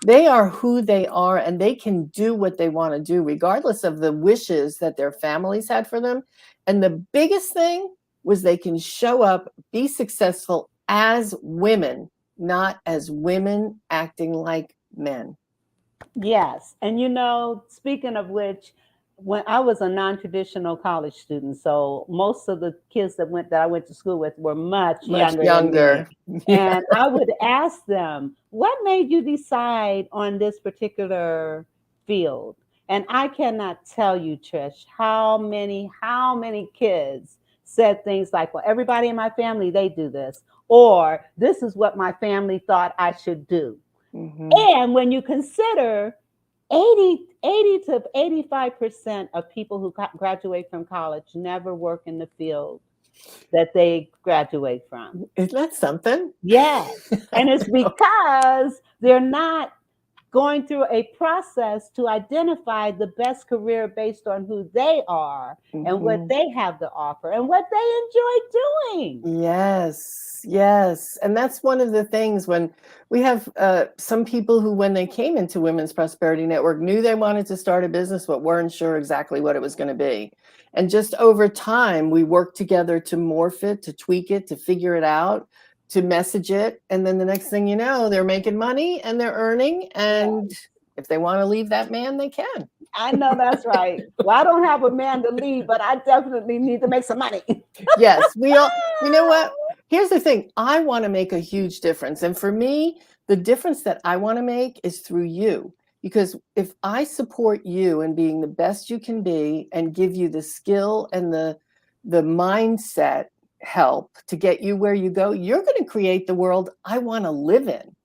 They are who they are, and they can do what they want to do, regardless of the wishes that their families had for them. And the biggest thing was they can show up, be successful as women, not as women acting like men. Yes. And speaking of which, when I was a non-traditional college student, so most of the kids that I went to school with were much younger. Yeah. And I would ask them, what made you decide on this particular field? And I cannot tell you, Trish, how many kids said things like, well, everybody in my family, they do this, or this is what my family thought I should do. Mm-hmm. And when you consider 80 to 85% of people who graduate from college never work in the field that they graduate from. Isn't that something? Yes. And it's because they're not going through a process to identify the best career based on who they are, mm-hmm. and what they have to offer and what they enjoy doing. Yes. And that's one of the things when we have some people who, when they came into Women's Prosperity Network, knew they wanted to start a business, but weren't sure exactly what it was going to be. And just over time, we worked together to morph it, to tweak it, to figure it out, to message it. And then the next thing you know, they're making money and they're earning. And if they want to leave that man, they can. I know that's right. Well, I don't have a man to leave, but I definitely need to make some money. Yes, we all, you know what? Here's the thing. I want to make a huge difference. And for me, the difference that I want to make is through you. Because if I support you in being the best you can be and give you the skill and the mindset help to get you where you go, you're going to create the world I want to live in.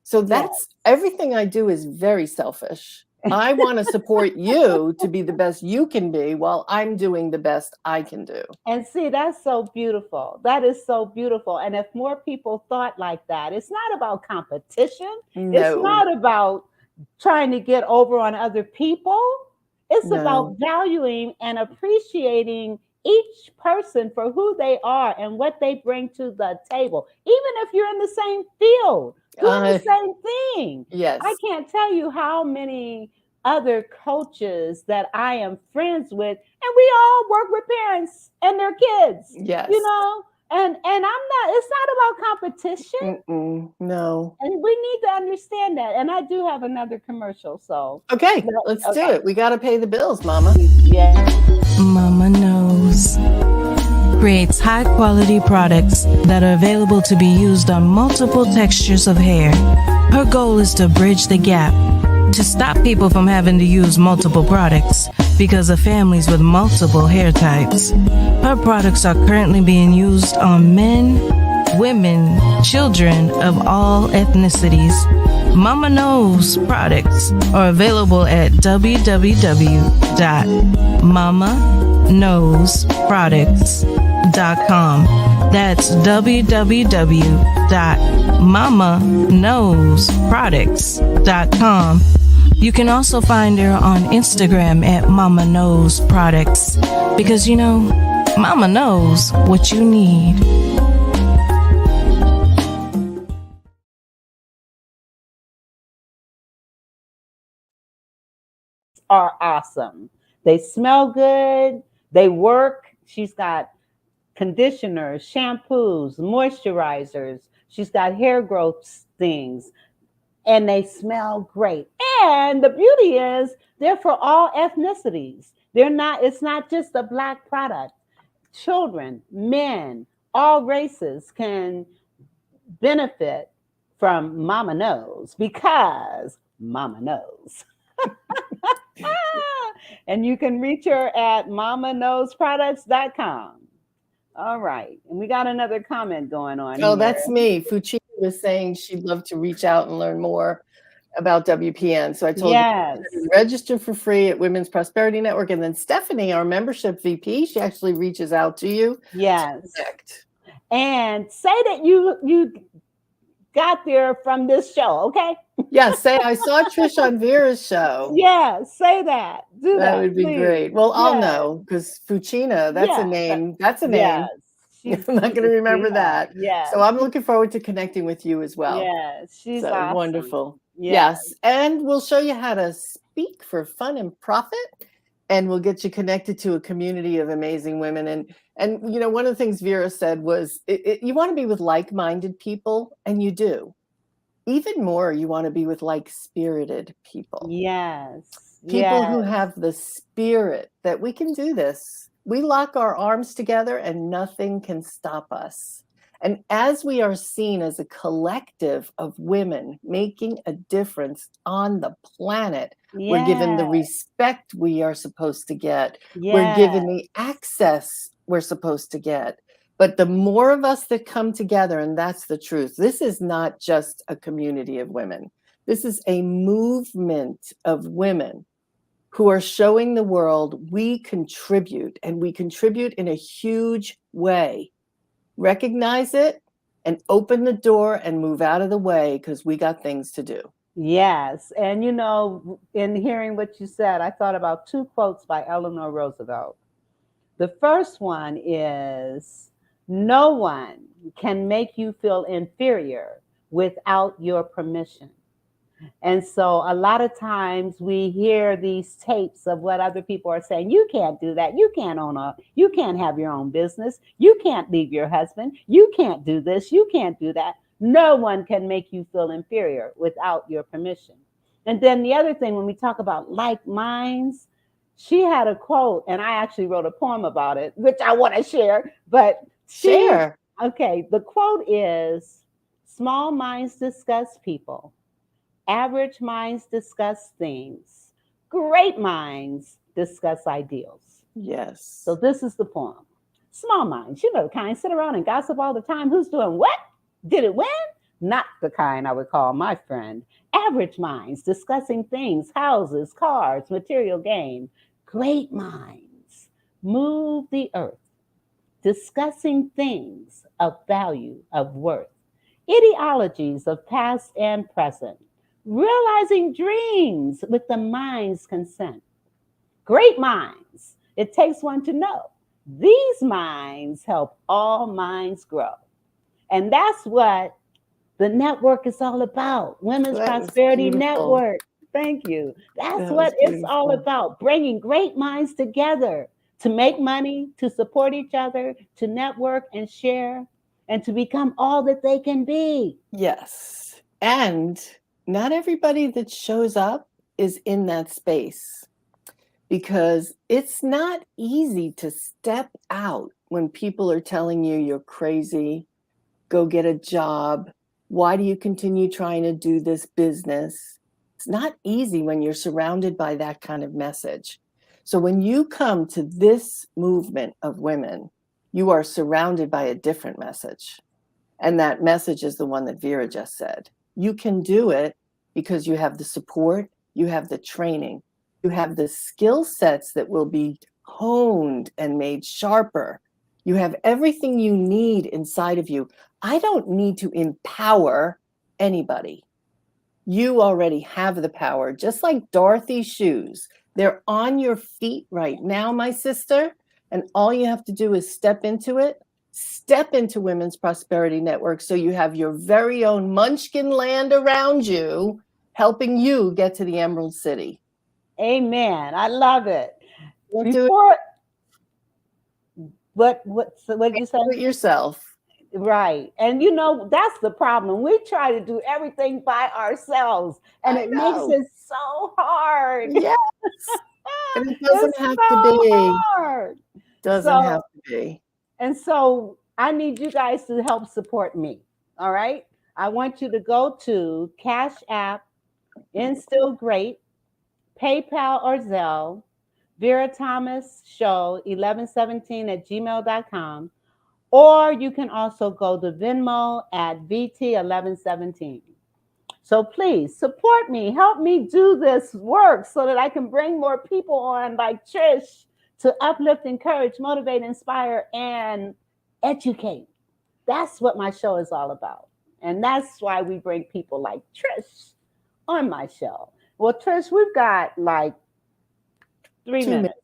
So that's everything I do is very selfish. I want to support you to be the best you can be while I'm doing the best I can do. And see, that's so beautiful. That is so beautiful. And if more people thought like that, it's not about competition. It's No, not about trying to get over on other people. It's about no. valuing and appreciating each person for who they are and what they bring to the table. Even if you're in the same field, doing the same thing. Yes. I can't tell you how many other coaches that I am friends with, and we all work with parents and their kids. Yes. You know, and I'm not, it's not about competition. No. And we need to understand that. And I do have another commercial. So okay, let's do it. We got to pay the bills, Mama. Yeah. Mama Knows creates high quality products that are available to be used on multiple textures of hair. Her goal is to bridge the gap to stop people from having to use multiple products because of families with multiple hair types. Her products are currently being used on men, women, children of all ethnicities. Mama Knows products are available at www.mamaknowsproducts.com. That's www.mamaknowsproducts.com. You can also find her on Instagram at Mama Knows Products because, you know, Mama knows what you need. Are awesome. They smell good. They work. She's got conditioners, shampoos, moisturizers. She's got hair growth things, and they smell great. And the beauty is they're for all ethnicities. They're not, it's not just a Black product. Children, men, all races can benefit from Mama Knows because Mama knows. And you can reach her at mamaknowsproducts.com. All right. And we got another comment going on. Oh, here. that's me. Fuchina was saying she'd love to reach out and learn more about WPN. So I told her to register for free at Women's Prosperity Network. And then Stephanie, our membership VP, she actually reaches out to you. Yes. To connect. And say that you got there from this show, okay? Yeah, say I saw Trish on Vera's show. Yeah, say that. Do that. That would be great. Well, I'll know because Fuchina, that's a name. That's a name. I'm not going to remember that. Yeah. So I'm looking forward to connecting with you as well. Yes, she's so awesome. Wonderful. Yes. And we'll show you how to speak for fun and profit. And we'll get you connected to a community of amazing women. And you know, one of the things Vera said was you want to be with like-minded people, and you do. Even more, you want to be with like-spirited people. Yes. People who have the spirit that we can do this. We lock our arms together and nothing can stop us. And as we are seen as a collective of women making a difference on the planet, we're given the respect we are supposed to get. We're given the access we're supposed to get. But the more of us that come together, and that's the truth, this is not just a community of women. This is a movement of women who are showing the world we contribute, and we contribute in a huge way. Recognize it and open the door and move out of the way because we got things to do. Yes. And, you know, in hearing what you said, I thought about two quotes by Eleanor Roosevelt. The first one is, no one can make you feel inferior without your permission. And so a lot of times we hear these tapes of what other people are saying. You can't do that. You can't you can't have your own business. You can't leave your husband. You can't do this. You can't do that. No one can make you feel inferior without your permission. And then the other thing, when we talk about like minds, she had a quote, and I actually wrote a poem about it, which I want to share, but share. Okay. The quote is, small minds discuss people. Average minds discuss things. Great minds discuss ideals. Yes. So this is the poem. Small minds, you know, the kind sit around and gossip all the time. Who's doing what? Did it win? not the kind I would call my friend. Average minds discussing things, houses, cars, material gain. Great minds move the earth, discussing things of value, of worth, ideologies of past and present, realizing dreams with the mind's consent. Great minds, it takes one to know. These minds help all minds grow. And that's what the network is all about. Women's That was Prosperity beautiful. Network. Thank you. That's That was what it's all beautiful. about, bringing great minds together to make money, to support each other, to network and share, and to become all that they can be. Yes. And not everybody that shows up is in that space, because it's not easy to step out when people are telling you you're crazy, go get a job. Why do you continue trying to do this business? It's not easy when you're surrounded by that kind of message. So when you come to this movement of women, you are surrounded by a different message. And that message is the one that Vera just said. You can do it because you have the support, you have the training, you have the skill sets that will be honed and made sharper. You have everything you need inside of you. I don't need to empower anybody. You already have the power, just like Dorothy's shoes. They're on your feet right now, my sister. And all you have to do is step into it. Step into Women's Prosperity Network so you have your very own munchkin land around you, helping you get to the Emerald City. Amen. I love it. Don't do Before what did you say? it yourself. Right. And that's the problem. We try to do everything by ourselves and I it makes know. it so hard. Yes. And it doesn't It's have so to be. hard. Doesn't have to be. And so I need you guys to help support me. All right. I want you to go to Cash App, Instill Great, PayPal or Zelle, Vera Thomas Show 1117 at gmail.com. Or you can also go to Venmo at VT1117. So please support me. Help me do this work so that I can bring more people on like Trish to uplift, encourage, motivate, inspire, and educate. That's what my show is all about. And that's why we bring people like Trish on my show. Well, Trish, we've got like 3 minutes.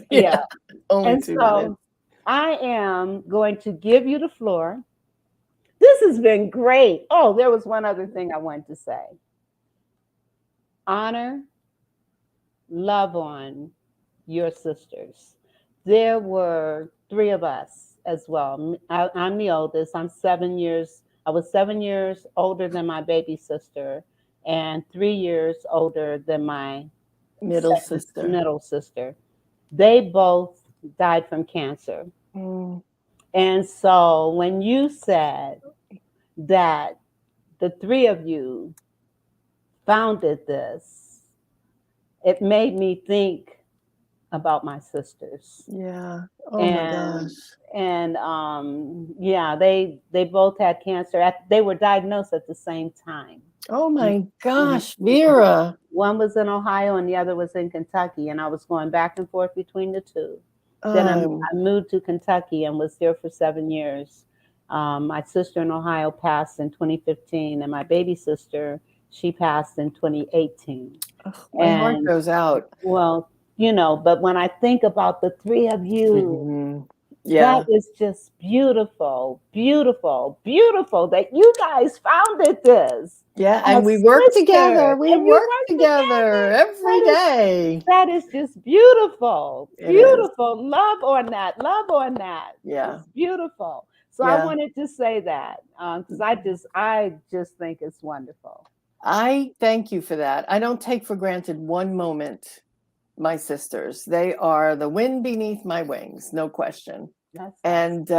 Yeah. Only And 2 so minutes. I am going to give you the floor. This has been great. Oh, there was one other thing I wanted to say. Honor, love on your sisters. There were 3 of us as well. I'm the oldest. I was 7 years older than my baby sister and 3 years older than my Middle sister. middle sister. They both died from cancer. Mm. And so when you said that the 3 of you founded this, it made me think about my sisters. Yeah. Oh my gosh. And yeah, they both had cancer. They were diagnosed at the same time. Oh my gosh, Vera. One was in Ohio and the other was in Kentucky, and I was going back and forth between the two. Then I moved to Kentucky and was there for 7 years. My sister in Ohio passed in 2015, and my baby sister, she passed in 2018. My heart goes out. Well, but when I think about the 3 of you, yeah, that is just beautiful, beautiful, beautiful that you guys founded this. Yeah, and we work together. We work together every day. That is just beautiful. Beautiful. Love on that. Love on that. Yeah. It's beautiful. So I wanted to say that because I just think it's wonderful. I thank you for that. I don't take for granted one moment my sisters. They are the wind beneath my wings, no question. And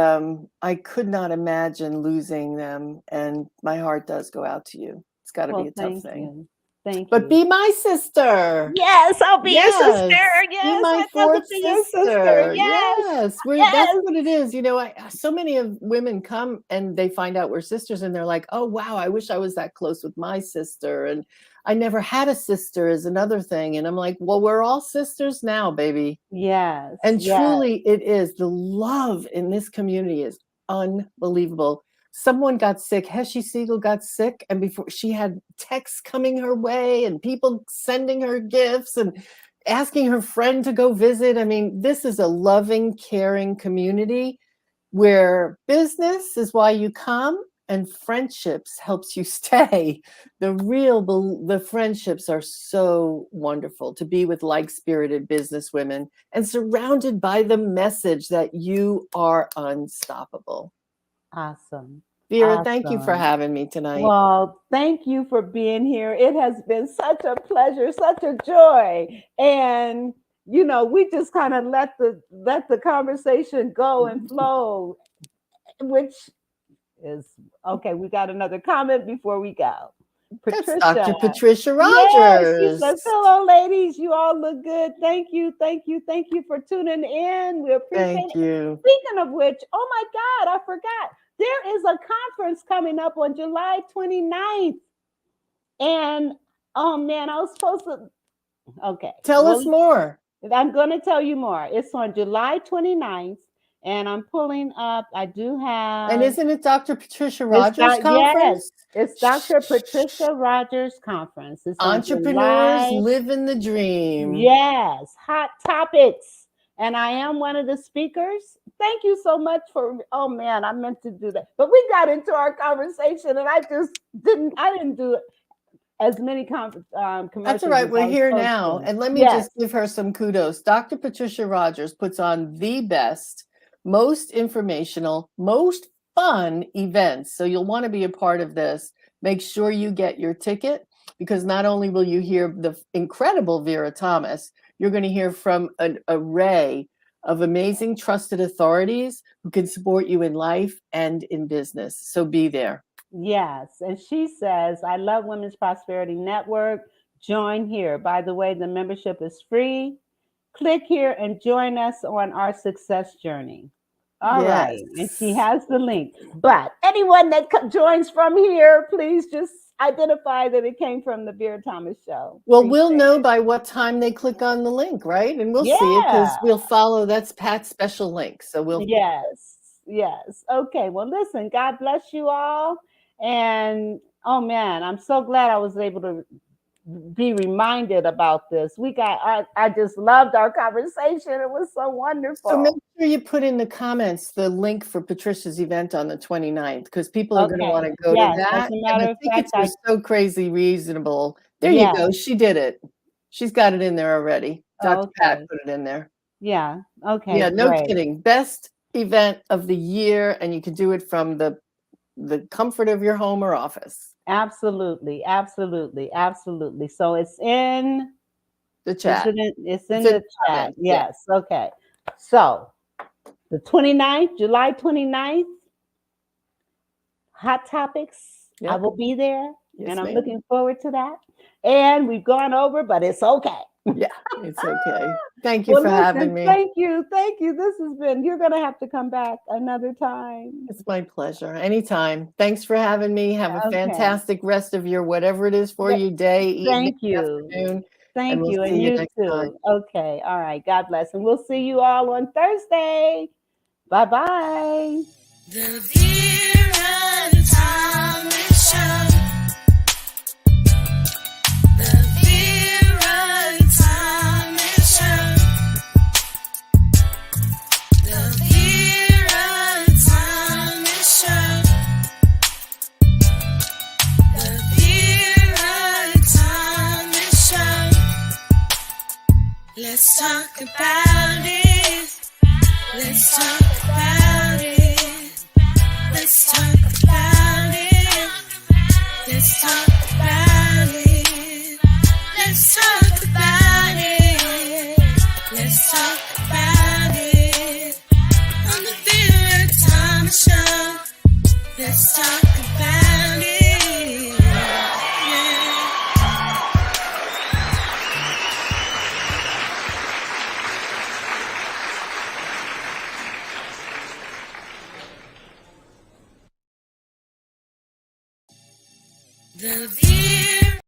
I could not imagine losing them. And my heart does go out to you. It's got to be a tough thing. Thank you. But be my sister. Yes, I'll be your sister. Be Yes, my I'd love to fourth be your sister. Yes. That's Yes. what it is. You know, so many of women come and they find out we're sisters and they're like, oh, wow, I wish I was that close with my sister. And I never had a sister is another thing. And I'm like, well, we're all sisters now, baby. Yes. And yes. truly it is. The love in this community is unbelievable. Someone got sick. Heshy Siegel got sick, and before she had texts coming her way and people sending her gifts and asking her friend to go visit. I mean, this is a loving, caring community where business is why you come and friendships helps you stay. The friendships are so wonderful to be with like-spirited business women and surrounded by the message that you are unstoppable. Awesome. Vera, thank you for having me tonight. Well, thank you for being here. It has been such a pleasure, such a joy. And, you know, we just kind of let the conversation go and flow, which is okay. We got another comment before we go. Patricia. That's Dr. Patricia Rogers. Yes, she says, hello, ladies. You all look good. Thank you. Thank you. Thank you for tuning in. We appreciate it. Speaking of which, oh my God, I forgot. There is a conference coming up on July 29th. And oh man, I was supposed to. Okay. Tell us more. I'm going to tell you more. It's on July 29th. And I'm pulling up. I do have. And isn't it Dr. Patricia Rogers Conference? Yes, it's Dr. Patricia Rogers Conference. It's Entrepreneurs living the dream. Yes, hot topics. And I am one of the speakers. Thank you so much for, oh man, I meant to do that. But we got into our conversation and I didn't do as many commercials. That's all right. We're here now. And let me just give her some kudos. Dr. Patricia Rogers puts on the best, most informational, most fun events. So you'll want to be a part of this. Make sure you get your ticket because not only will you hear the incredible Vera Thomas, you're going to hear from an array of amazing trusted authorities who can support you in life and in business. So be there. Yes. And she says, I love Women's Prosperity Network. Join here. By the way, the membership is free. Click here and join us on our success journey. All right. And she has the link. But anyone that joins from here, please just identify that it came from the Vera Thomas Show. Well, we'll know by what time they click on the link, right? And we'll see it because we'll follow. That's Pat's special link. So we'll. Yes. Okay. Well, listen, God bless you all. And oh man, I'm so glad I was able to be reminded about this. I just loved our conversation. It was so wonderful. So make sure you put in the comments the link for Patricia's event on the 29th because people are going to want to go to that. As a matter of fact, are so crazy reasonable. There you go. She did it. She's got it in there already. Dr. Pat put it in there. Yeah. Okay. Yeah, no kidding. Best event of the year, and you can do it from the comfort of your home or office. Absolutely. So it's in the chat. It's in the chat. Yes. Yeah. Okay. So the 29th, July 29th, Hot Topics. Yep. I will be there. Yes, and I'm looking forward to that. And we've gone over, but it's okay. Yeah, it's okay. Thank you for having me. Thank you. This has been, you're going to have to come back another time. It's my pleasure. Anytime. Thanks for having me. Have a fantastic rest of your, whatever it is for you, day, evening, afternoon. Thank you. And you too. Time. Okay. All right. God bless. And we'll see you all on Thursday. Bye-bye. The Vera Thomas Show. Let's talk about it. Let's talk about it. Let's talk about it. Let's talk about it. Let's talk about it. Let's talk about it. On the Vera Thomas Show. Let's talk about it. Yeah. The beer